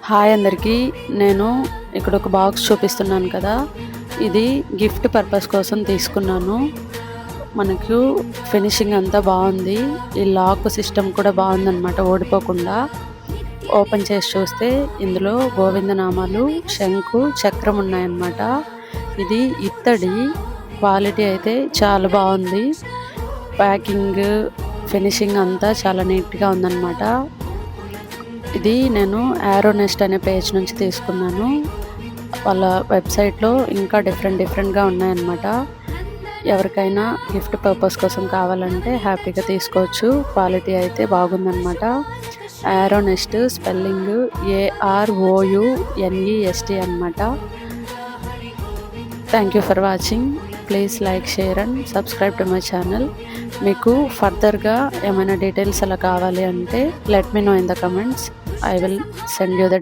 Hi అందరికీ. నేను ఇక్కడ ఒక బాక్స్ చూపిస్తున్నాను కదా, ఇది గిఫ్ట్ పర్పస్ కోసం తీసుకున్నాను. మనకు ఫినిషింగ్ అంతా బాగుంది. ఈ లాక్ సిస్టమ్ కూడా బాగుందన్నమాట, ఓడిపోకుండా. ఓపెన్ చేసి చూస్తే ఇందులో గోవిందనామాలు, శంకు, చక్రం ఉన్నాయన్నమాట. ఇది ఇత్తడి, క్వాలిటీ అయితే చాలా బాగుంది. ప్యాకింగ్, ఫినిషింగ్ అంతా చాలా నీట్గా ఉందన్నమాట. ఇది నేను యారోనెస్ట్ అనే పేజ్ నుంచి తీసుకున్నాను. వాళ్ళ వెబ్సైట్లో ఇంకా డిఫరెంట్గా ఉన్నాయన్నమాట. ఎవరికైనా గిఫ్ట్ పర్పస్ కోసం కావాలంటే హ్యాపీగా తీసుకోవచ్చు. క్వాలిటీ అయితే బాగుందన్నమాట. యారోనెస్ట్ స్పెల్లింగ్ AROUNEST అన్నమాట. Thank you for watching. Please like, share and subscribe to my channel. మీకు ఫర్దర్గా ఏమైనా డీటెయిల్స్ అలా కావాలి అంటే let me know in the comments. I will send you the